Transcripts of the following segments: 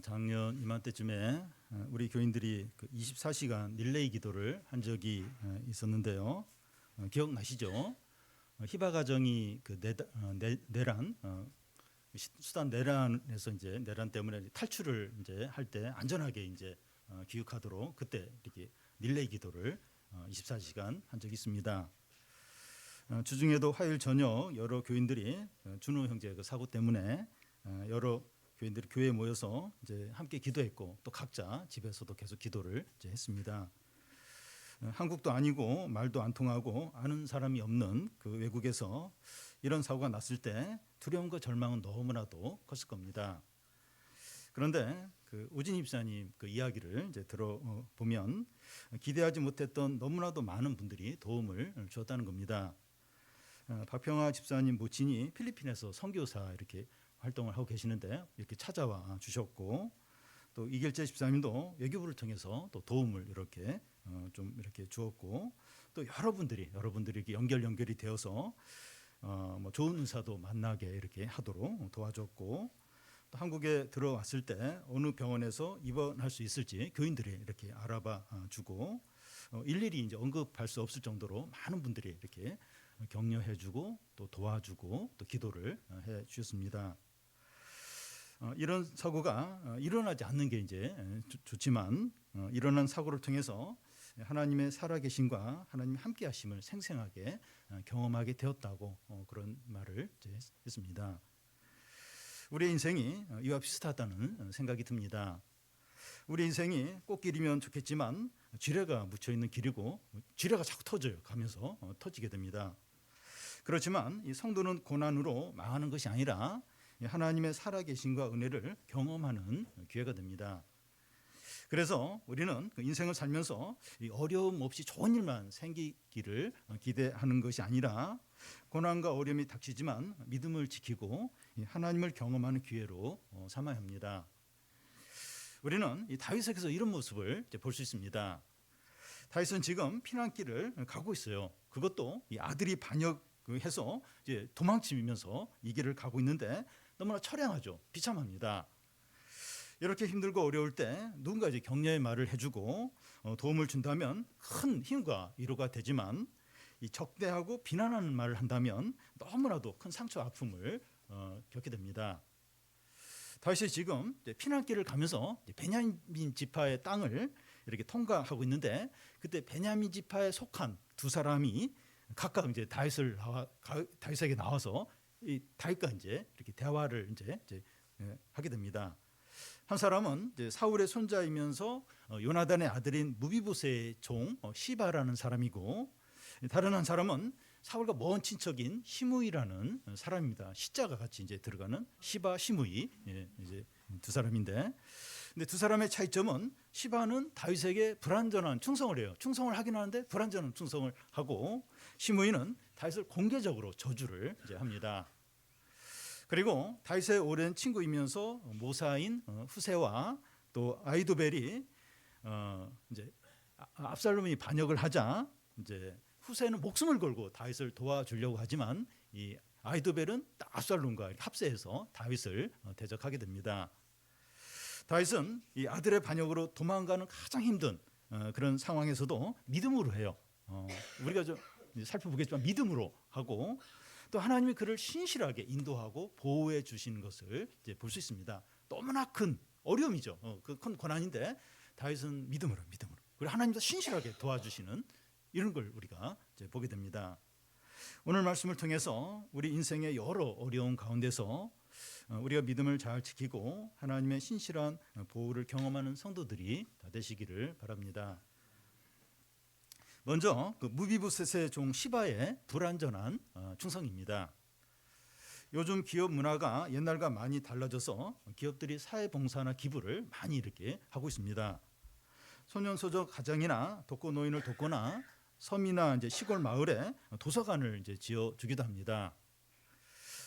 작년 이맘때쯤에 우리 교인들이 그 24시간 릴레이 기도를 한 적이 있었는데요. 기억나시죠? 히바 가정이 그 내란 수단 내란에서 이제 내란 때문에 탈출을 이제 할 때 안전하게 이제 귀국하도록 그때 이렇게 릴레이 기도를 24시간 한 적이 있습니다. 주중에도 화요일 저녁 여러 교인들이 준호 형제 그 사고 때문에 여러 교인들이 교회에 모여서 이제 함께 기도했고 또 각자 집에서도 계속 기도를 이제 했습니다. 한국도 아니고 말도 안 통하고 아는 사람이 없는 그 외국에서 이런 사고가 났을 때 두려움과 절망은 너무나도 컸을 겁니다. 그런데 그 오진 집사님 그 이야기를 이제 들어보면 기대하지 못했던 너무나도 많은 분들이 도움을 주었다는 겁니다. 박평화 집사님 모친이 필리핀에서 선교사 이렇게 활동을 하고 계시는데 이렇게 찾아와 주셨고, 또 이길재 집사님도 외교부를 통해서 또 도움을 이렇게 좀 이렇게 주었고, 또 여러분들이 이렇게 연결이 되어서 뭐 좋은 의사도 만나게 이렇게 하도록 도와줬고, 또 한국에 들어왔을 때 어느 병원에서 입원할 수 있을지 교인들이 이렇게 알아봐 주고, 일일이 이제 언급할 수 없을 정도로 많은 분들이 이렇게 격려해주고 또 도와주고 또 기도를 해 주셨습니다. 이런 사고가 일어나지 않는 게 이제 좋지만 일어난 사고를 통해서 하나님의 살아계심과 하나님의 함께하심을 생생하게 경험하게 되었다고 그런 말을 이제 했습니다. 우리의 인생이 이와 비슷하다는 생각이 듭니다. 우리 인생이 꽃길이면 좋겠지만 지뢰가 묻혀있는 길이고 지뢰가 자꾸 터져요. 가면서 터지게 됩니다. 그렇지만 이 성도는 고난으로 망하는 것이 아니라 하나님의 살아계심과 은혜를 경험하는 기회가 됩니다. 그래서 우리는 그 인생을 살면서 어려움 없이 좋은 일만 생기기를 기대하는 것이 아니라 고난과 어려움이 닥치지만 믿음을 지키고 하나님을 경험하는 기회로 삼아야 합니다. 우리는 이 다윗에게서 이런 모습을 볼 수 있습니다. 다윗은 지금 피난길을 가고 있어요. 그것도 이 아들이 반역해서 이제 도망치면서 이 길을 가고 있는데 너무나 처량하죠. 비참합니다. 이렇게 힘들고 어려울 때 누군가 이제 격려의 말을 해주고 도움을 준다면 큰 힘과 위로가 되지만, 이 적대하고 비난하는 말을 한다면 너무나도 큰 상처 아픔을 겪게 됩니다. 다윗이 지금 피난길을 가면서 베냐민 지파의 땅을 이렇게 통과하고 있는데, 그때 베냐민 지파에 속한 두 사람이 각각 이제 다윗에게 나와서 이 다윗과 이제 이렇게 대화를 이제 하게 됩니다. 한 사람은 이제 사울의 손자이면서 요나단의 아들인 무비보셋의 종 시바라는 사람이고, 다른 한 사람은 사울과 먼 친척인 시므이라는 사람입니다. 시자가 같이 이제 들어가는 시바 시므이, 이제 두 사람인데, 근데 두 사람의 차이점은 시바는 다윗에게 불완전한 충성을 해요. 충성을 하긴 하는데 불완전한 충성을 하고, 시므이는 다윗을 공개적으로 저주를 이제 합니다. 그리고 다윗의 오랜 친구이면서 모사인 후세와 또 아이도벨이 이제 압살롬이 반역을 하자 이제 후세는 목숨을 걸고 다윗을 도와주려고 하지만 이 아이도벨은 압살롬과 합세해서 다윗을 대적하게 됩니다. 다윗은 이 아들의 반역으로 도망가는 가장 힘든 그런 상황에서도 믿음으로 해요. 우리가 좀 살펴보겠지만 믿음으로 하고, 또 하나님이 그를 신실하게 인도하고 보호해 주시는 것을 이제 볼 수 있습니다. 너무나 큰 어려움이죠. 그 큰 고난인데 다윗은 믿음으로. 그리고 하나님도 신실하게 도와주시는 이런 걸 우리가 이제 보게 됩니다. 오늘 말씀을 통해서 우리 인생의 여러 어려움 가운데서 우리가 믿음을 잘 지키고 하나님의 신실한 보호를 경험하는 성도들이 다 되시기를 바랍니다. 먼저 그 무비보셋의 종 시바의 불완전한 충성입니다. 요즘 기업 문화가 옛날과 많이 달라져서 기업들이 사회봉사나 기부를 많이 이렇게 하고 있습니다. 소년소녀 가정이나 독거노인을 돕거나 섬이나 이제 시골 마을에 도서관을 이제 지어주기도 합니다.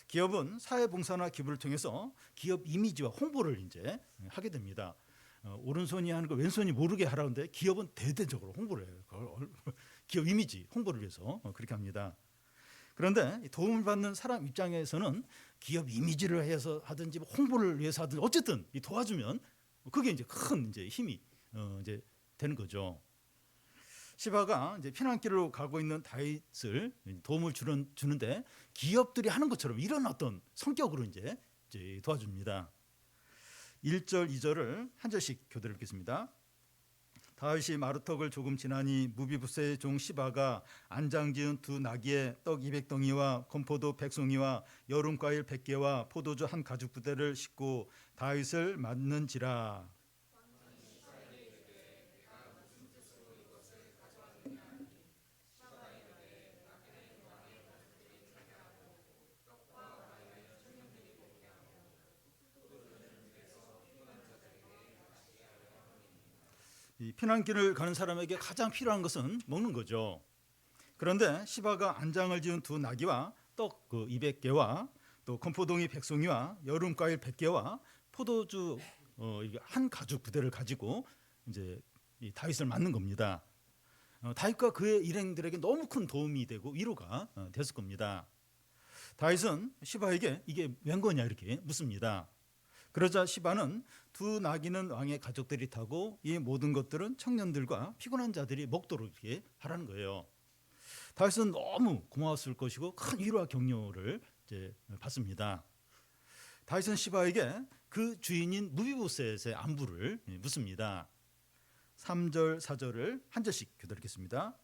기업은 사회봉사나 기부를 통해서 기업 이미지와 홍보를 이제 하게 됩니다. 오른손이 하는 거 왼손이 모르게 하라는데 기업은 대대적으로 홍보를 해요. 기업 이미지 홍보를 위해서 그렇게 합니다. 그런데 이 도움을 받는 사람 입장에서는 기업 이미지를 해서 하든지 홍보를 위해서 하든지 어쨌든 이 도와주면 그게 이제 큰 이제 힘이 이제 되는 거죠. 시바가 이제 피난길로 가고 있는 다윗을 도움을 주는데 기업들이 하는 것처럼 이런 어떤 성격으로 이제 도와줍니다. 1절, 2절을 한 절씩 교대를 읽겠습니다. 다윗이 마루턱을 조금 지나니 무비부세의 종 시바가 안장지은 두 나귀에 떡 200덩이와 건포도 100송이와 여름과일 100개와 포도주 한 가죽 부대를 싣고 다윗을 맞는지라. 이 피난길을 가는 사람에게 가장 필요한 것은 먹는 거죠. 그런데 시바가 안장을 지은 두 나귀와 떡 200개와 또 건포동이 100송이와 여름과일 100개와 포도주 한 가죽 부대를 가지고 이제 이 다윗을 맞는 겁니다. 다윗과 그의 일행들에게 너무 큰 도움이 되고 위로가 됐을 겁니다. 다윗은 시바에게 이게 웬 거냐 이렇게 묻습니다. 그러자 시바는 두 나귀는 왕의 가족들이 타고 이 모든 것들은 청년들과 피곤한 자들이 먹도록 이렇게 하라는 거예요. 다윗은 너무 고마웠을 것이고 큰 위로와 격려를 이제 받습니다. 다윗은 시바에게 그 주인인 무비보셋의 안부를 묻습니다. 3절, 4절을 한 절씩 교독하겠습니다.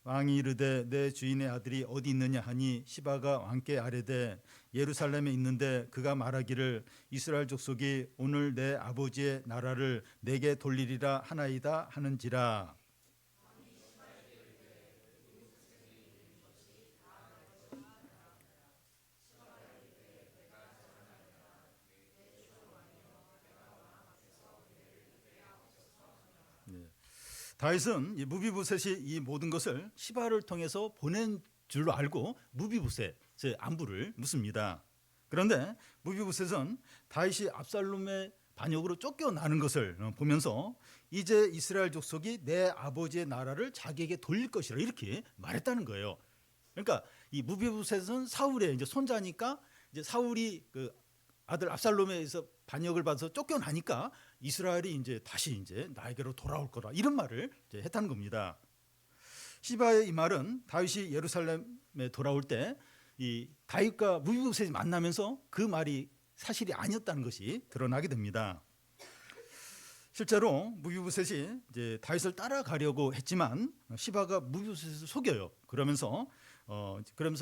왕이 이르되 내 주인의 아들이 어디 있느냐 하니 시바가 왕께 아뢰되 예루살렘에 있는데 그가 말하기를 이스라엘 족속이 오늘 내 아버지의 나라를 내게 돌리리라 하나이다 하는지라. 다윗은 이 무비보셋이 이 모든 것을 시바를 통해서 보낸 줄로 알고 무비보셋의 안부를 묻습니다. 그런데 무비보셋은 다윗이 압살롬의 반역으로 쫓겨나는 것을 보면서 이제 이스라엘 족속이 내 아버지의 나라를 자기에게 돌릴 것이라 이렇게 말했다는 거예요. 그러니까 이 무비보셋은 사울의 이제 손자니까 이제 사울이 그 아들 압살롬에서 반역을 받아서 쫓겨나니까 이스라엘이 이제 다시 이제 나에게로 돌아올 거라 이런 말을 이제 했다는 겁니다. 시바의 이 말은 다윗이 예루살렘에 돌아올 때 이 다윗과 무비보셋이 만나면서 그 말이 사실이 아니었다는 것이 드러나게 됩니다. 실제로 무비보셋이 이제 다윗을 따라가려고 했지만 시바가 무비보셋을 속여요. 그러면서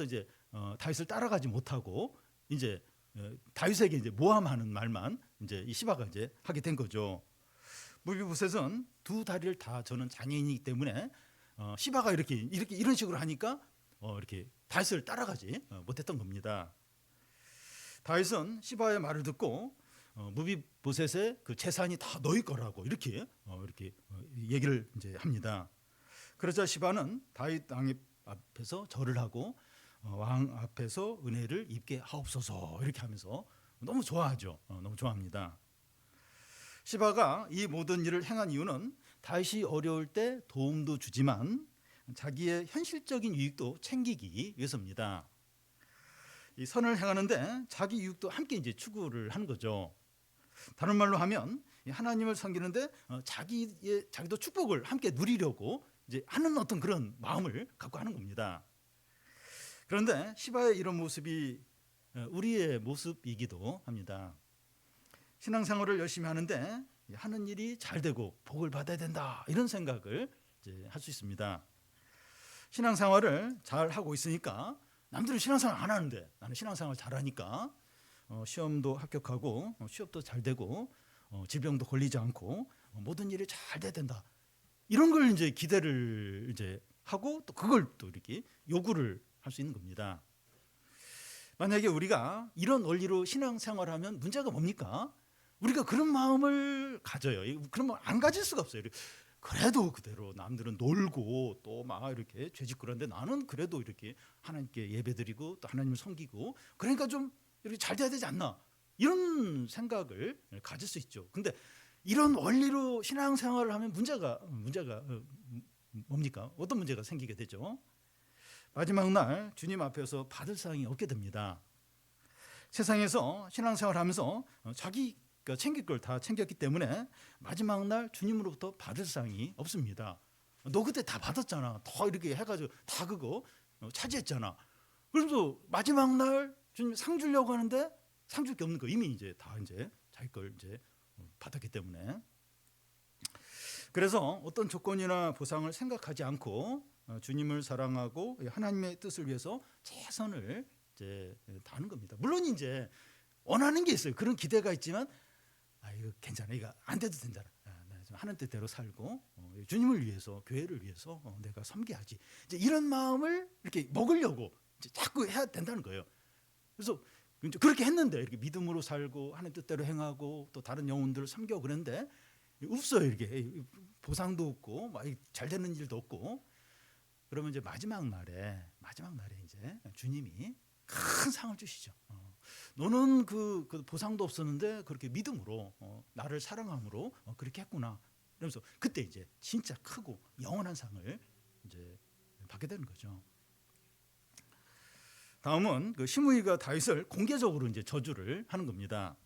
이제 다윗을 따라가지 못하고 이제 다윗에게 이제 모함하는 말만 이제 이 시바가 이제 하게 된 거죠. 무비보셋은 두 다리를 다 저는 장애인이기 때문에 시바가 이렇게 이런 식으로 하니까 이렇게 다윗을 따라가지 못했던 겁니다. 다윗은 시바의 말을 듣고 무비보셋의 그 재산이 다 너희 거라고 이렇게 얘기를 이제 합니다. 그러자 시바는 다윗 왕 앞에서 절을 하고 왕 앞에서 은혜를 입게 하옵소서 이렇게 하면서 너무 좋아하죠. 너무 좋아합니다. 시바가 이 모든 일을 행한 이유는 다윗이 어려울 때 도움도 주지만 자기의 현실적인 유익도 챙기기 위해서입니다. 이 선을 행하는데 자기 유익도 함께 이제 추구를 하는 거죠. 다른 말로 하면 하나님을 섬기는데 자기도 축복을 함께 누리려고 이제 하는 어떤 그런 마음을 갖고 하는 겁니다. 그런데 시바의 이런 모습이 우리의 모습이기도 합니다. 신앙생활을 열심히 하는데 하는 일이 잘 되고 복을 받아야 된다 이런 생각을 할 수 있습니다. 신앙생활을 잘 하고 있으니까 남들은 신앙생활 안 하는데 나는 신앙생활 잘하니까 시험도 합격하고 취업도 잘 되고 질병도 걸리지 않고 모든 일이 잘 돼야 된다. 이런 걸 이제 기대를 이제 하고 또 그걸 또 이렇게 요구를 할 수 있는 겁니다. 만약에 우리가 이런 원리로 신앙생활하면 문제가 뭡니까? 우리가 그런 마음을 가져요. 그런 마음 안 가질 수가 없어요. 그래도 그대로 남들은 놀고 또 막 이렇게 죄짓고 그런데 나는 그래도 이렇게 하나님께 예배드리고 또 하나님을 섬기고 그러니까 좀 이렇게 잘 돼야 되지 않나 이런 생각을 가질 수 있죠. 근데 이런 원리로 신앙생활을 하면 문제가 뭡니까? 어떤 문제가 생기게 되죠? 마지막 날 주님 앞에서 받을 상이 없게 됩니다. 세상에서 신앙생활하면서 자기가 챙길 걸 다 챙겼기 때문에 마지막 날 주님으로부터 받을 상이 없습니다. 너 그때 다 받았잖아. 더 이렇게 해가지고 다 그거 차지했잖아. 그래서 마지막 날 주님 상 주려고 하는데 상 줄 게 없는 거. 이미 이제 다 이제 자기 걸 이제 받았기 때문에. 그래서 어떤 조건이나 보상을 생각하지 않고 주님을 사랑하고 하나님의 뜻을 위해서 최선을 이제 다하는 겁니다. 물론 이제 원하는 게 있어요. 그런 기대가 있지만 이거 괜찮아, 이거 안 돼도 된다. 나 좀 하는 뜻대로 살고 주님을 위해서, 교회를 위해서 내가 섬겨야지. 이제 이런 마음을 이렇게 먹으려고 이제 자꾸 해야 된다는 거예요. 그래서 그렇게 했는데 이렇게 믿음으로 살고 하는 뜻대로 행하고 또 다른 영혼들을 섬겨 그랬는데 없어요. 이렇게 보상도 없고 잘 되는 일도 없고. 그러면 이제 마지막 날에 이제 주님이 큰 상을 주시죠. 너는 그 보상도 없었는데 그렇게 믿음으로 나를 사랑함으로 그렇게 했구나. 그러면서 그때 이제 진짜 크고 영원한 상을 이제 받게 되는 거죠. 다음은 그 시므이가 다윗을 공개적으로 이제 저주를 하는 겁니다.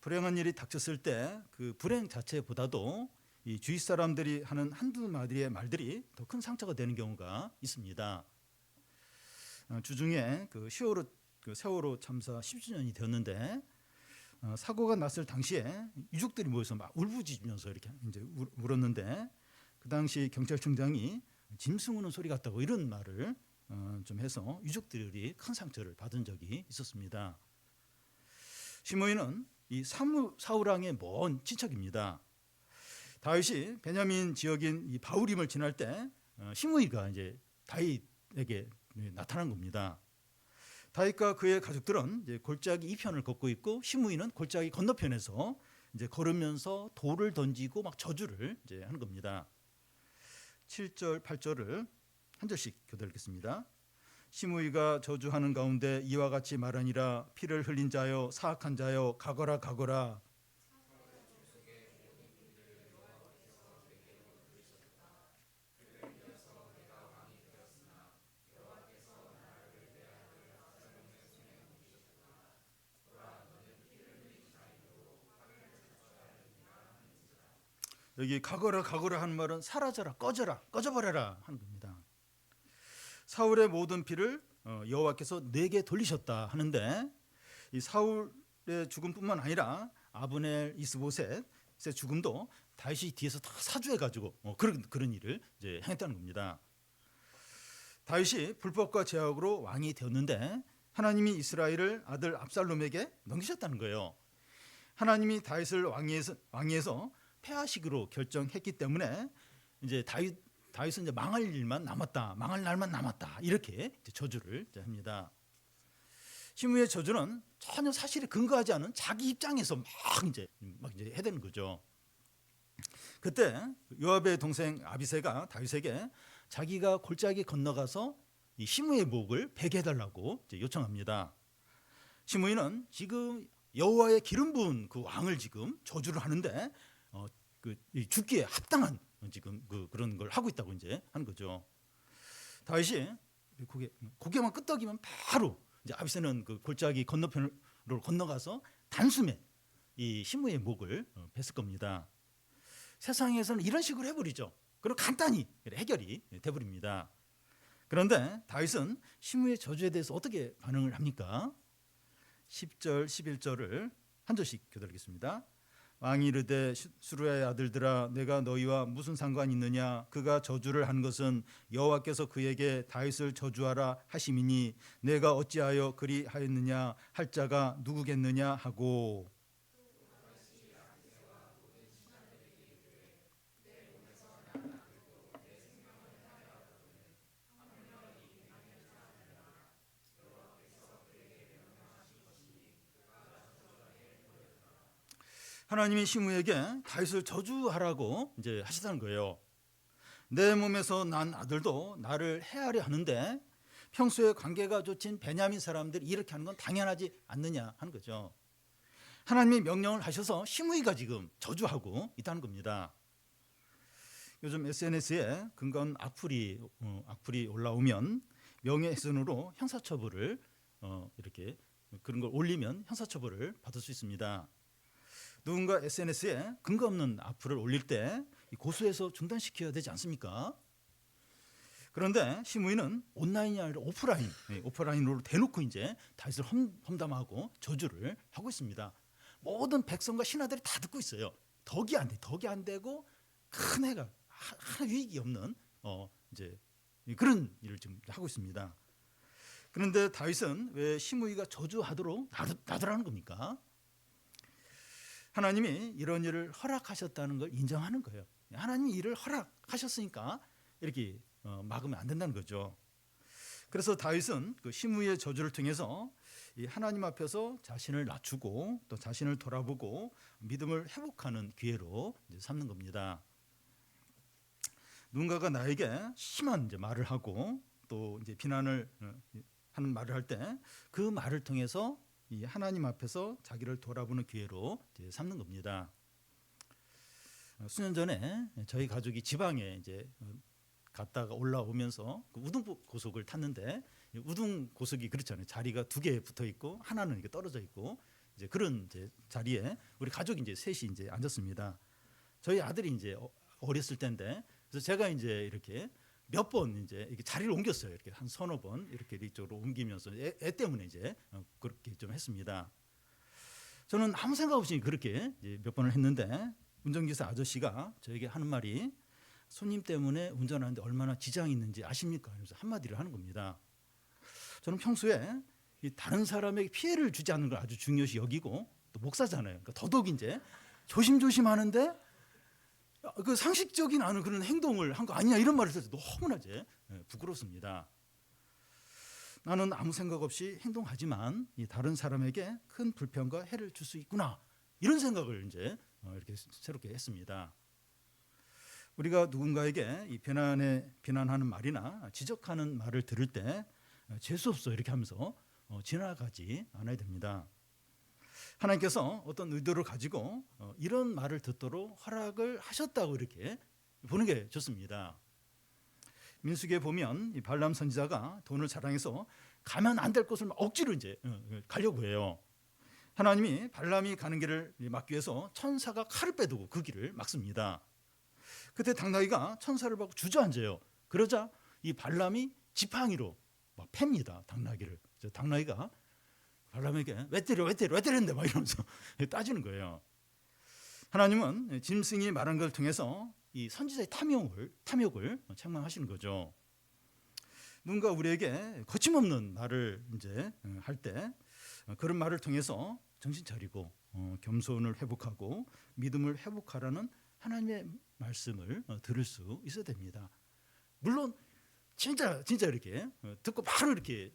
불행한 일이 닥쳤을 때 그 불행 자체보다도 이 주위 사람들이 하는 한두 마디의 말들이 더 큰 상처가 되는 경우가 있습니다. 주중에 그 세월호 참사 10주년이 되었는데 사고가 났을 당시에 유족들이 모여서 막 울부짖으면서 이렇게 이제 울었는데 그 당시 경찰청장이 짐승 우는 소리 같다고 이런 말을 좀 해서 유족들이 큰 상처를 받은 적이 있었습니다. 시므이는 이 사울 왕의 먼 친척입니다. 다윗이 베냐민 지역인 이 바후림을 지날 때 시므이가 이제 다윗에게 나타난 겁니다. 다윗과 그의 가족들은 이제 골짜기 이편을 걷고 있고 시므이는 골짜기 건너편에서 이제 걸으면서 돌을 던지고 막 저주를 이제 하는 겁니다. 7절, 8절을 한 절씩 교독하겠습니다. 시므이가 저주하는 가운데 이와 같이 말하니라. 피를 흘린 자여, 사악한 자여, 가거라 가거라. 여기 가거라 가거라 하는 말은 사라져라, 꺼져라, 꺼져버려라 하는 겁니다. 사울의 모든 피를 여호와께서 내게 돌리셨다 하는데 이 사울의 죽음뿐만 아니라 아브넬, 이스보셋의 죽음도 다윗이 뒤에서 다 사주해가지고 그런 일을 이제 행했다는 겁니다. 다윗이 불법과 제약으로 왕이 되었는데 하나님이 이스라엘을 아들 압살롬에게 넘기셨다는 거예요. 하나님이 다윗을 왕위에서 폐하시기로 결정했기 때문에 이제 다윗은 이제 망할 일만 남았다, 망할 날만 남았다 이렇게 저주를 합니다. 시므이의 저주는 전혀 사실에 근거하지 않은 자기 입장에서 막 이제 해야 되는 거죠. 그때 요압의 동생 아비새가 다윗에게 자기가 골짜기 건너가서 이 시므이의 목을 베게 해달라고 요청합니다. 시므이는 지금 여호와의 기름 부은 그 왕을 지금 저주를 하는데 죽기에 합당한 지금 그런 걸 하고 있다고 이제 하는 거죠. 다윗이 고개만 끄덕이면 바로 이제 아비새는 그 골짜기 건너편으로 건너가서 단숨에 이 시므이의 목을 뱄을 겁니다. 세상에서는 이런 식으로 해버리죠. 그리고 간단히 해결이 돼버립니다. 그런데 다윗은 시므이의 저주에 대해서 어떻게 반응을 합니까? 10절, 11절을 한 절씩 교독하겠습니다. 왕이 이르되 수루야의 아들들아 내가 너희와 무슨 상관이 있느냐. 그가 저주를 한 것은 여호와께서 그에게 다윗을 저주하라 하심이니 내가 어찌하여 그리하였느냐 할 자가 누구겠느냐 하고. 하나님이 시므에게 다윗을 저주하라고 이제 하시다는 거예요. 내 몸에서 난 아들도 나를 해하려 하는데 평소에 관계가 좋진 베냐민 사람들이 이렇게 하는 건 당연하지 않느냐 하는 거죠. 하나님이 명령을 하셔서 시므이가 지금 저주하고 있다는 겁니다. 요즘 SNS에 근거한 악플이 올라오면 명예훼손으로 형사처벌을 이렇게 그런 걸 올리면 형사처벌을 받을 수 있습니다. 누군가 SNS에 근거 없는 악플을 올릴 때 고소해서 중단시켜야 되지 않습니까? 그런데 시므이는 온라인이 아니라 오프라인으로 대놓고 이제 다윗을 험담하고 저주를 하고 있습니다. 모든 백성과 신하들이 다 듣고 있어요. 덕이 안 되고 큰 해가 하나 유익이 없는 이제 그런 일을 지금 하고 있습니다. 그런데 다윗은 왜 시므이가 저주하도록 놔두라는 겁니까? 하나님이 이런 일을 허락하셨다는 걸 인정하는 거예요. 하나님이 일을 허락하셨으니까 이렇게 막으면 안 된다는 거죠. 그래서 다윗은 그 시므이의 저주를 통해서 이 하나님 앞에서 자신을 낮추고 또 자신을 돌아보고 믿음을 회복하는 기회로 이제 삼는 겁니다. 누군가가 나에게 심한 이제 말을 하고 또 이제 비난을 하는 말을 할 때 그 말을 통해서 이 하나님 앞에서 자기를 돌아보는 기회로 이제 삼는 겁니다. 수년 전에 저희 가족이 지방에 이제 갔다가 올라오면서 그 우등 고속을 탔는데 우등 고속이 그렇잖아요. 자리가 두 개 붙어 있고 하나는 이렇게 떨어져 있고 이제 그런 이제 자리에 우리 가족이 이제 셋이 이제 앉았습니다. 저희 아들이 이제 어렸을 때인데 그래서 제가 이제 이렇게 몇 번 이제 이렇게 자리를 옮겼어요. 이렇게 한 서너 번 이렇게 이쪽으로 옮기면서 애 때문에 이제 그렇게 좀 했습니다. 저는 아무 생각 없이 그렇게 이제 몇 번을 했는데 운전기사 아저씨가 저에게 하는 말이 손님 때문에 운전하는데 얼마나 지장이 있는지 아십니까? 그래서 한마디를 하는 겁니다. 저는 평소에 다른 사람에게 피해를 주지 않는 걸 아주 중요시 여기고 또 목사잖아요. 그러니까 더더욱 이제 조심조심하는데 그 상식적인 않은 그런 행동을 한 거 아니냐 이런 말을 해서 너무나 이제 부끄럽습니다. 나는 아무 생각 없이 행동하지만 이 다른 사람에게 큰 불편과 해를 줄 수 있구나 이런 생각을 이제 이렇게 새롭게 했습니다. 우리가 누군가에게 이 비난하는 말이나 지적하는 말을 들을 때 재수 없어 이렇게 하면서 지나가지 않아야 됩니다. 하나님께서 어떤 의도를 가지고 이런 말을 듣도록 허락을 하셨다고 이렇게 보는 게 좋습니다. 민수기에 보면 이 발람 선지자가 돈을 자랑해서 가면 안 될 곳을 억지로 이제 가려고 해요. 하나님이 발람이 가는 길을 막기 위해서 천사가 칼을 빼두고 그 길을 막습니다. 그때 당나귀가 천사를 보고 주저앉아요. 그러자 이 발람이 지팡이로 막 팹니다. 당나귀를. 당나귀가 발람에게 왜 때렸는데 막 이러면서 따지는 거예요. 하나님은 짐승이 말한 걸 통해서 이 선지자의 탐욕을 책망하시는 거죠. 누군가 우리에게 거침없는 말을 이제 할 때 그런 말을 통해서 정신 차리고 겸손을 회복하고 믿음을 회복하라는 하나님의 말씀을 들을 수 있어야 됩니다. 물론 진짜 이렇게 듣고 바로 이렇게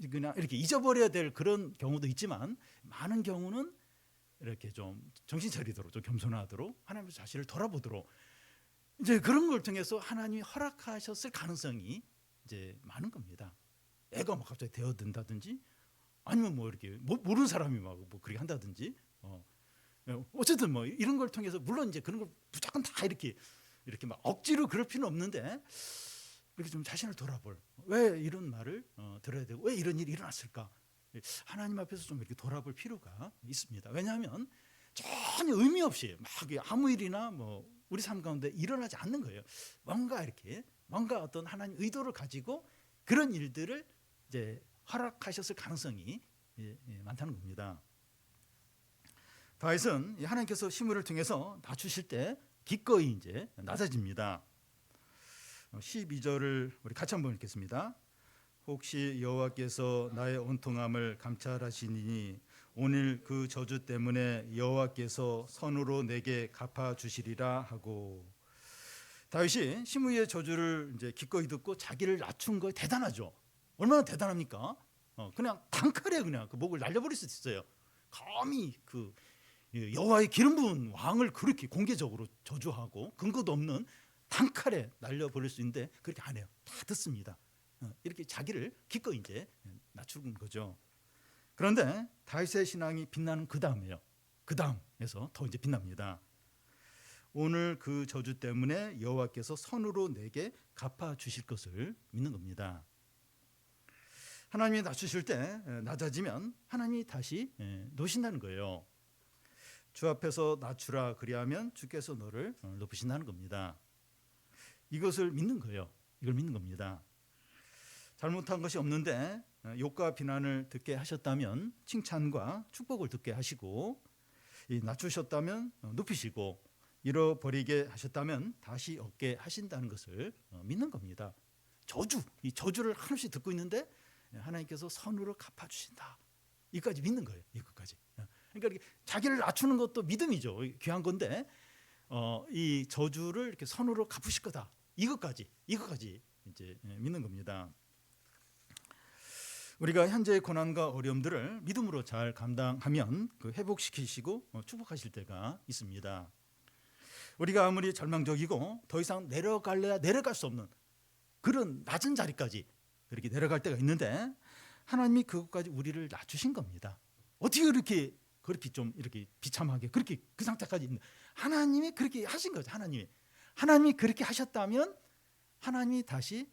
그냥 이렇게 잊어버려야 될 그런 경우도 있지만 많은 경우는 이렇게 좀 정신 차리도록 좀 겸손하도록 하나님의 자신을 돌아보도록 이제 그런 걸 통해서 하나님이 허락하셨을 가능성이 이제 많은 겁니다. 애가 막 갑자기 대어든다든지 아니면 뭐 이렇게 모르는 사람이 막 뭐 그렇게 한다든지 어쨌든 뭐 이런 걸 통해서 물론 이제 그런 걸 무조건 다 이렇게 막 억지로 그럴 필요는 없는데 이렇게 좀 자신을 돌아볼 왜 이런 말을 들어야 되고 왜 이런 일이 일어났을까 하나님 앞에서 좀 이렇게 돌아볼 필요가 있습니다. 왜냐하면 전혀 의미 없이 막 아무 일이나 뭐 우리 삶 가운데 일어나지 않는 거예요. 뭔가 어떤 하나님 의도를 가지고 그런 일들을 이제 허락하셨을 가능성이 많다는 겁니다. 다윗은 하나님께서 시므를 통해서 낮추실 때 기꺼이 이제 낮아집니다. 12절을 우리 같이 한번 읽겠습니다. 혹시 여호와께서 나의 온통함을 감찰하시니 오늘 그 저주 때문에 여호와께서 선으로 내게 갚아 주시리라 하고 다윗이 시므이의 저주를 이제 기꺼이 듣고 자기를 낮춘 거 대단하죠. 얼마나 대단합니까? 그냥 단칼에 그냥 그 목을 날려버릴 수 있어요. 감히 그 여호와의 기름 부은 왕을 그렇게 공개적으로 저주하고 근거도 없는 단칼에 날려버릴 수 있는데 그렇게 안 해요. 다 듣습니다. 이렇게 자기를 기꺼이 이제 낮추는 거죠. 그런데 다윗의 신앙이 빛나는 그 다음이에요. 그 다음에서 더 이제 빛납니다. 오늘 그 저주 때문에 여호와께서 선으로 내게 갚아 주실 것을 믿는 겁니다. 하나님이 낮추실 때 낮아지면 하나님이 다시 놓으신다는 거예요. 주 앞에서 낮추라 그리하면 주께서 너를 높이신다는 겁니다. 이것을 믿는 거예요. 이걸 믿는 겁니다. 잘못한 것이 없는데 욕과 비난을 듣게 하셨다면 칭찬과 축복을 듣게 하시고, 낮추셨다면 높이시고, 잃어버리게 하셨다면 다시 얻게 하신다는 것을 믿는 겁니다. 이 저주를 한없이 듣고 있는데 하나님께서 선으로 갚아주신다. 이까지 믿는 거예요. 이것까지. 그러니까 자기를 낮추는 것도 믿음이죠. 귀한 건데 이 저주를 이렇게 선으로 갚으실 거다. 이것까지 이제 믿는 겁니다. 우리가 현재의 고난과 어려움들을 믿음으로 잘 감당하면 회복시키시고 축복하실 때가 있습니다. 우리가 아무리 절망적이고 더 이상 내려갈래야 내려갈 수 없는 그런 낮은 자리까지 그렇게 내려갈 때가 있는데, 하나님이 그것까지 우리를 낮추신 겁니다. 어떻게 그렇게 좀 이렇게 비참하게 그렇게 그 상태까지 있는, 하나님이 그렇게 하신 거죠. 하나님이 그렇게 하셨다면 하나님이 다시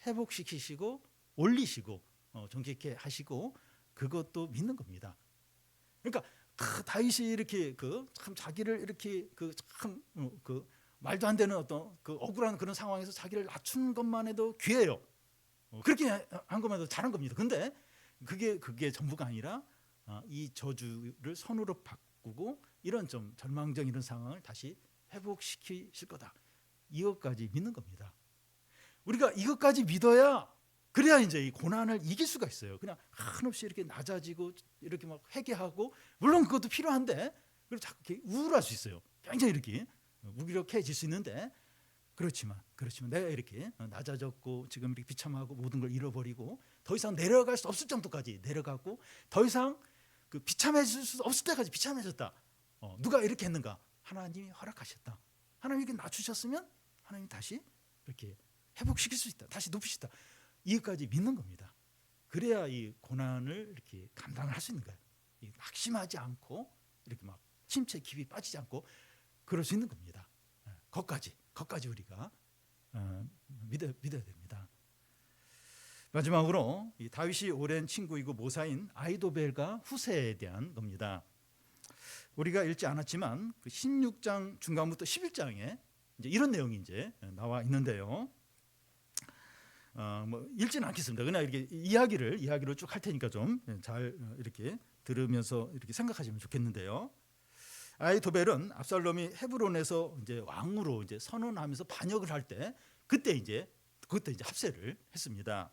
회복시키시고 올리시고 정직케 하시고, 그것도 믿는 겁니다. 그러니까 다윗이 이렇게 참 자기를 이렇게 참 말도 안 되는 어떤 억울한 그런 상황에서 자기를 낮춘 것만 해도 귀해요. 그렇게 한 것만 해도 잘한 겁니다. 근데 그게 전부가 아니라 이 저주를 선으로 바꾸고 이런 좀 절망적인 이런 상황을 다시 회복시키실 거다. 이것까지 믿는 겁니다. 우리가 이것까지 믿어야, 그래야 이제 이 고난을 이길 수가 있어요. 그냥 한없이 이렇게 낮아지고 이렇게 막 회개하고, 물론 그것도 필요한데, 그리고 자꾸 이렇게 우울할 수 있어요. 굉장히 이렇게 무기력해질 수 있는데, 그렇지만 내가 이렇게 낮아졌고 지금 이렇게 비참하고 모든 걸 잃어버리고 더 이상 내려갈 수 없을 정도까지 내려가고, 더 이상 비참해질 수 없을 때까지 비참해졌다. 누가 이렇게 했는가? 하나님이 허락하셨다. 하나님이 이렇게 낮추셨으면 하나님이 다시 이렇게 회복시킬 수 있다. 다시 높이시다. 이것까지 믿는 겁니다. 그래야 이 고난을 이렇게 감당을 할 수 있는 거예요. 낙심하지 않고 이렇게 막 침체 깊이 빠지지 않고 그럴 수 있는 겁니다. 거기까지 우리가 믿어야 됩니다. 마지막으로 이 다윗이 오랜 친구이고 모사인 아히도벨과 후세에 대한 겁니다. 우리가 읽지 않았지만 16장 중간부터 11장에 이제 이런 내용이 이제 나와 있는데요. 읽지는 않겠습니다. 그냥 이렇게 이야기를 쭉 할 테니까 좀 잘 이렇게 들으면서 이렇게 생각하시면 좋겠는데요. 아히도벨은 압살롬이 헤브론에서 이제 왕으로 이제 선언하면서 반역을 할 때 그때 이제 합세를 했습니다.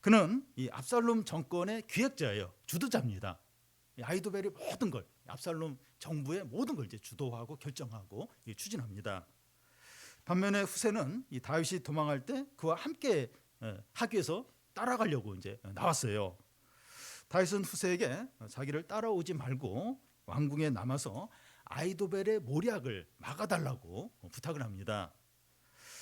그는 이 압살롬 정권의 기획자예요. 주도자입니다. 아히도벨이 모든 걸, 압살롬 정부의 모든 걸 이제 주도하고 결정하고 추진합니다. 반면에 후세는 이 다윗이 도망할 때 그와 함께 하기 위해서 따라가려고 이제 나왔어요. 다윗은 후세에게 자기를 따라오지 말고 왕궁에 남아서 아히도벨의 모략을 막아달라고 부탁을 합니다.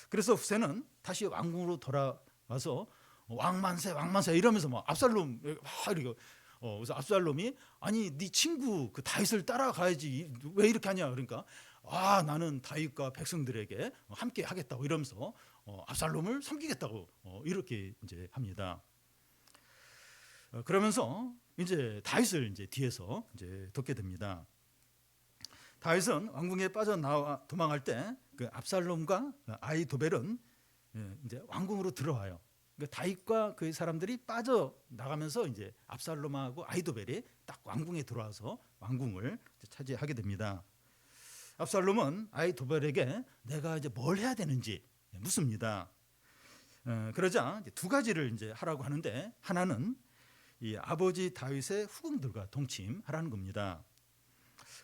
그래서 후세는 다시 왕궁으로 돌아와서 왕만세 이러면서 막 압살롬 이렇게 그래서 압살롬이 아니 네 친구 그 다윗을 따라가야지 왜 이렇게 하냐, 그러니까 나는 다윗과 백성들에게 함께 하겠다고 이러면서 압살롬을 섬기겠다고 이렇게 이제 합니다. 그러면서 이제 다윗을 이제 뒤에서 이제 돕게 됩니다. 다윗은 왕궁에 빠져나와 도망할 때 그 압살롬과 아히도벨은 이제 왕궁으로 들어와요. 그러니까 다윗과 그 사람들이 빠져 나가면서 이제 압살롬하고 아히도벨이 딱 왕궁에 들어와서 왕궁을 차지하게 됩니다. 압살롬은 아히도벨에게 내가 이제 뭘 해야 되는지 묻습니다. 그러자 이제 두 가지를 이제 하라고 하는데, 하나는 이 아버지 다윗의 후궁들과 동침하라는 겁니다.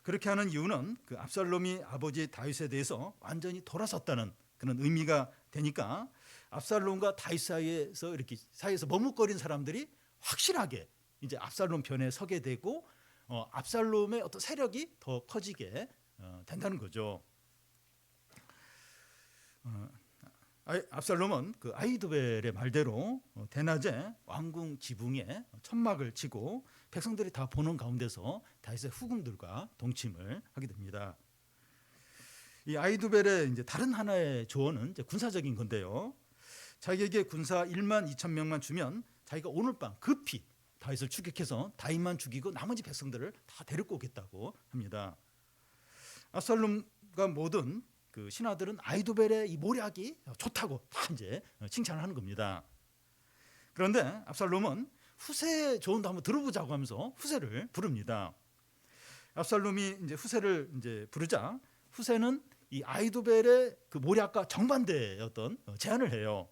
그렇게 하는 이유는 그 압살롬이 아버지 다윗에 대해서 완전히 돌아섰다는 그런 의미가 되니까, 압살롬과 다윗 사이에서 머뭇거린 사람들이 확실하게 이제 압살롬 편에 서게 되고 압살롬의 어떤 세력이 더 커지게 된다는 거죠. 압살롬은 그 아히도벨의 말대로 대낮에 왕궁 지붕에 천막을 치고 백성들이 다 보는 가운데서 다윗의 후궁들과 동침을 하게 됩니다. 이 아히도벨의 이제 다른 하나의 조언은 이제 군사적인 건데요. 자기에게 군사 1만 2천 명만 주면 다윗가 오늘 밤 급히 다윗을 추격해서 다윗만 죽이고 나머지 백성들을 다 데리고 오겠다고 합니다. 압살롬과 모든 그 신하들은 아히도벨의 이 모략이 좋다고 다 이제 칭찬을 하는 겁니다. 그런데 압살롬은 후세의 조언도 한번 들어보자고 하면서 후세를 부릅니다. 압살롬이 이제 후세를 이제 부르자 후세는 이 아히도벨의 그 모략과 정반대의 어떤 제안을 해요.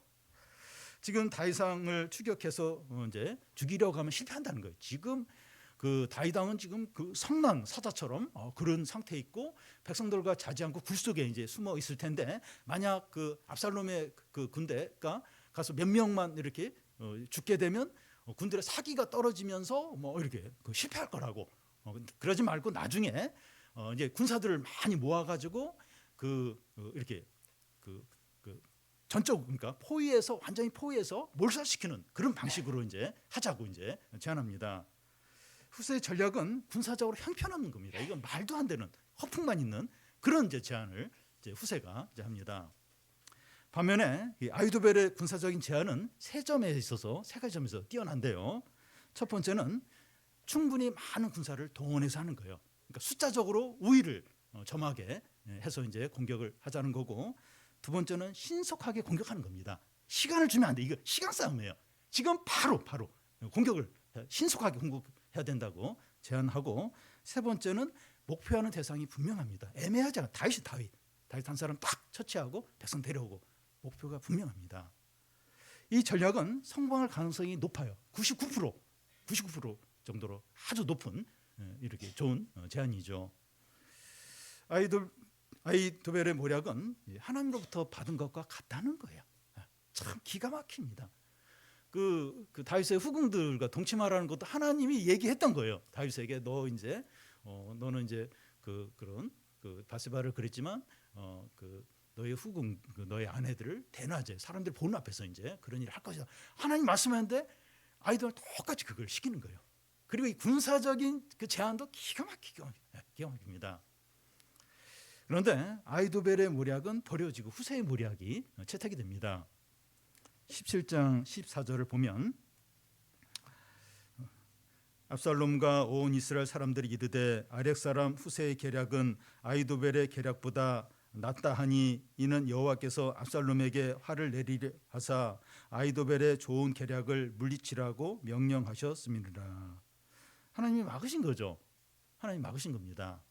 지금 다윗왕을 추격해서 이제 죽이려고 하면 실패한다는 거예요. 지금 그 다윗왕은 지금 그 성난 사자처럼 그런 상태에 있고 백성들과 자지 않고 굴 속에 이제 숨어 있을 텐데 만약 그 압살롬의 그 군대가 가서 몇 명만 이렇게 죽게 되면 군들의 사기가 떨어지면서 뭐 이렇게 실패할 거라고. 그러지 말고 나중에 이제 군사들을 많이 모아가지고 이렇게 전적 그러니까 포위해서 완전히 포위해서 몰살시키는 그런 방식으로 이제 하자고 이제 제안합니다. 후세의 전략은 군사적으로 형편없는 겁니다. 이건 말도 안 되는 허풍만 있는 그런 이제 제안을 이제 후세가 이제 합니다. 반면에 이 아히도벨의 군사적인 제안은 세 점에 있어서 세 가지 점에서 뛰어난데요. 첫 번째는 충분히 많은 군사를 동원해서 하는 거예요. 그러니까 숫자적으로 우위를 점하게 해서 이제 공격을 하자는 거고, 두 번째는 신속하게 공격하는 겁니다. 시간을 주면 안 돼. 이거 시간 싸움이에요. 지금 바로 공격을 신속하게 공격해야 된다고 제안하고, 세 번째는 목표하는 대상이 분명합니다. 애매하지 않아. 다윗 한 사람 딱 처치하고 백성 데려오고 목표가 분명합니다. 이 전략은 성공할 가능성이 높아요. 99% 정도로 아주 높은 이렇게 좋은 제안이죠. 아히도벨의 모략은 하나님으로부터 받은 것과 같다는 거예요. 참 기가 막힙니다. 그 다윗의 후궁들과 동침하라는 것도 하나님이 얘기했던 거예요. 다윗에게 너는 이제 그런 바세바를 그랬지만 너의 후궁 너의 아내들을 대낮에 사람들 보는 앞에서 이제 그런 일을 할 것이다. 하나님 말씀하는데 아이들은 똑같이 그걸 시키는 거예요. 그리고 이 군사적인 그 제안도 기가 막힙니다. 그런데 아히도벨의 모략은 버려지고 후세의 모략이 채택이 됩니다. 17장 14절을 보면 압살롬과 온 이스라엘 사람들이 이르되 아렉 사람 후세의 계략은 아히도벨의 계략보다 낫다 하니 이는 여호와께서 압살롬에게 화를 내리려 하사 아히도벨의 좋은 계략을 물리치라고 명령하셨음이니라. 하나님이 막으신 거죠. 하나님이 막으신 겁니다.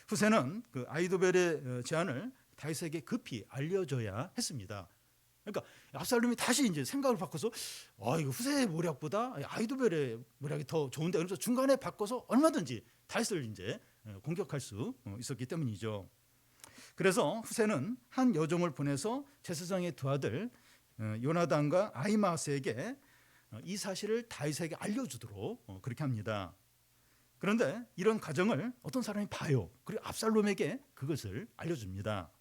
후세는 그 아히도벨의 제안을 다윗에게 급히 알려줘야 했습니다. 그러니까 압살롬이 다시 이제 생각을 바꿔서 이거 후세의 모략보다 아히도벨의 모략이 더 좋은데, 그래서 중간에 바꿔서 얼마든지 다윗을 이제 공격할 수 있었기 때문이죠. 그래서 후세는 한 여종을 보내서 제사장의 두 아들 요나단과 아히마스에게 이 사실을 다윗에게 알려주도록 그렇게 합니다. 그런데 이런 과정을 어떤 사람이 봐요. 그리고 압살롬에게 그것을 알려줍니다.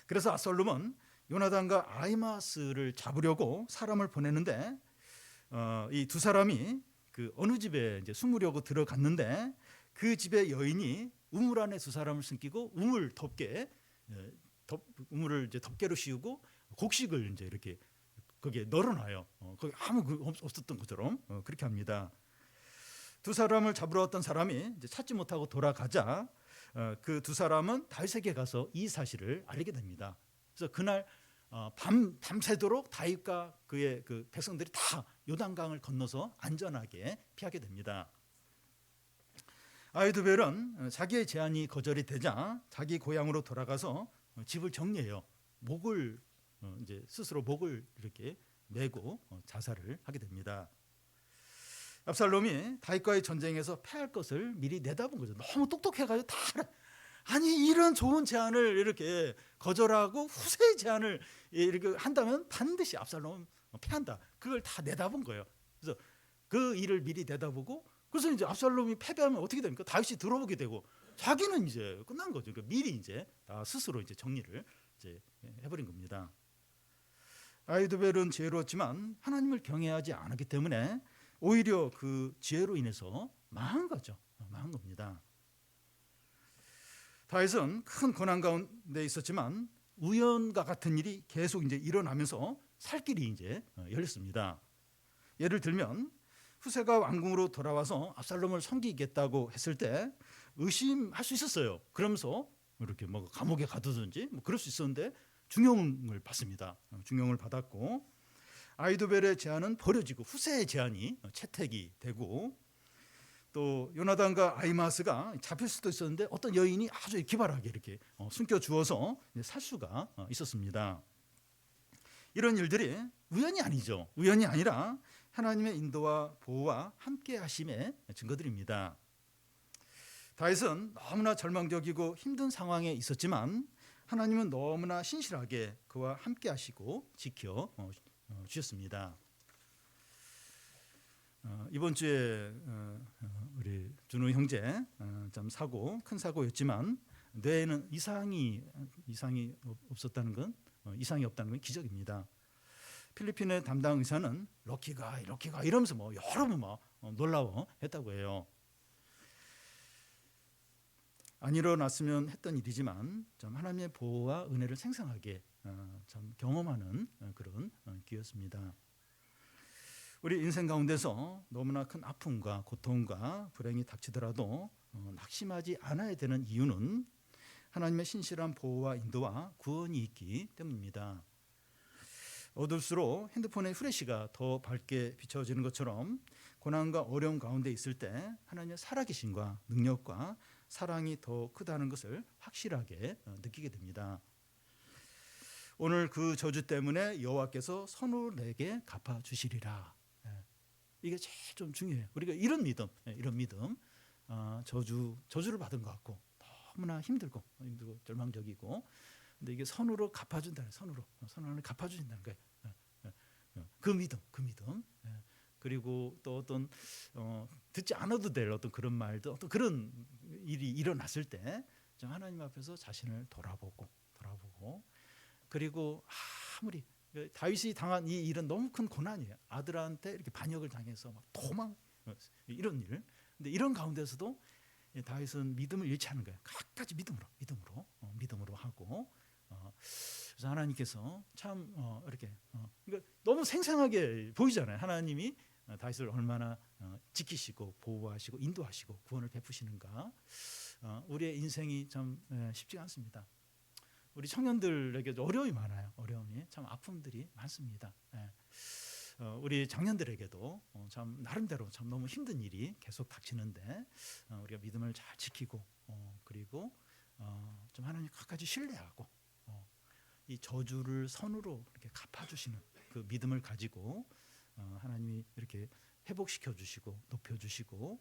그래서 압살롬은 요나단과 아히마스를 잡으려고 사람을 보내는데 이 두 사람이 그 어느 집에 이제 숨으려고 들어갔는데 그 집의 여인이 우물 안에 두 사람을 숨기고 우물을 이제 덮개로 씌우고 곡식을 이제 이렇게 거기에 널어놔요. 거기 아무 없었던 것처럼 그렇게 합니다. 두 사람을 잡으러 왔던 사람이 이제 찾지 못하고 돌아가자 그 두 사람은 다윗에게 가서 이 사실을 알리게 됩니다. 그래서 그날 밤새도록 다윗과 그의 그 백성들이 다 요단강을 건너서 안전하게 피하게 됩니다. 아히도벨은 자기의 제안이 거절이 되자 자기 고향으로 돌아가서 집을 정리해요. 이제 스스로 목을 이렇게 메고 자살을 하게 됩니다. 압살롬이 다윗과의 전쟁에서 패할 것을 미리 내다본 거죠. 너무 똑똑해가지고 아니 이런 좋은 제안을 이렇게 거절하고 후세의 제안을 이렇게 한다면 반드시 압살롬은 패한다. 그걸 다 내다본 거예요. 그래서 그 일을 미리 내다보고, 그래서 이제 압살롬이 패배하면 어떻게 됩니까? 다윗이 들어오게 되고 자기는 이제 끝난 거죠. 그러니까 미리 이제 다 스스로 이제 정리를 이제 해버린 겁니다. 아히도벨은 지혜로웠지만 하나님을 경외하지 않았기 때문에 오히려 그 지혜로 인해서 망한 거죠. 망한 겁니다. 다윗은 큰 고난 가운데 있었지만 우연과 같은 일이 계속 이제 일어나면서 살 길이 이제 열렸습니다. 예를 들면 후세가 왕궁으로 돌아와서 압살롬을 섬기겠다고 했을 때 의심할 수 있었어요. 그러면서 이렇게 뭐 감옥에 가두든지 뭐 그럴 수 있었는데 중용을 받습니다. 중용을 받았고 아히도벨의 제안은 버려지고 후세의 제안이 채택이 되고 또 요나단과 아히마스가 잡힐 수도 있었는데 어떤 여인이 아주 기발하게 이렇게 숨겨 주어서 살 수가 있었습니다. 이런 일들이 우연이 아니죠. 우연이 아니라 하나님의 인도와 보호와 함께 하심의 증거들입니다. 다윗은 너무나 절망적이고 힘든 상황에 있었지만 하나님은 너무나 신실하게 그와 함께 하시고 지켜 주셨습니다. 이번 주에 우리 준호 형제 참 큰 사고였지만 뇌에는 이상이 없었다는 건 이상이 없다는 건 기적입니다. 필리핀의 담당 의사는 럭키가 이러면서 뭐 여러 번 막 놀라워했다고 해요. 안 일어났으면 했던 일이지만 참 하나님의 보호와 은혜를 생생하게 참 경험하는 그런 기회였습니다. 우리 인생 가운데서 너무나 큰 아픔과 고통과 불행이 닥치더라도 낙심하지 않아야 되는 이유는 하나님의 신실한 보호와 인도와 구원이 있기 때문입니다. 어둘수록 핸드폰의 프레시가 더 밝게 비춰지는 것처럼 고난과 어려움 가운데 있을 때 하나님의 살아계심과 능력과 사랑이 더 크다는 것을 확실하게 느끼게 됩니다. 오늘 그 저주 때문에 여호와께서 선으로 내게 갚아주시리라. 이게 제일 좀 중요해요. 우리가 이런 믿음, 저주를 받은 것 같고 너무나 힘들고 절망적이고, 근데 이게 선으로 갚아준다는 선으로 갚아주신다는 거예요. 그 믿음. 그리고 또 어떤 듣지 않아도 될 어떤 그런 말도 어떤 그런 일이 일어났을 때 하나님 앞에서 자신을 돌아보고 그리고 아무리 다윗이 당한 이 일은 너무 큰 고난이에요. 아들한테 이렇게 반역을 당해서 막 도망 이런 일. 근데 이런 가운데서도 다윗은 믿음을 잃지 않은 거예요. 끝까지 믿음으로 하고. 그래서 하나님께서 참 이렇게 그러니까 너무 생생하게 보이잖아요. 하나님이 다윗을 얼마나 지키시고 보호하시고 인도하시고 구원을 베푸시는가. 우리의 인생이 참 쉽지가 않습니다. 우리 청년들에게도 어려움이 많아요. 어려움이 참 아픔들이 많습니다. 우리 장년들에게도 참 나름대로 참 너무 힘든 일이 계속 닥치는데 우리가 믿음을 잘 지키고 그리고 좀 하나님 끝까지 신뢰하고 이 저주를 선으로 이렇게 갚아주시는 그 믿음을 가지고 하나님이 이렇게 회복시켜 주시고 높여 주시고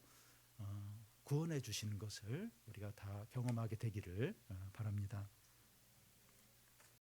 구원해 주시는 것을 우리가 다 경험하게 되기를 바랍니다.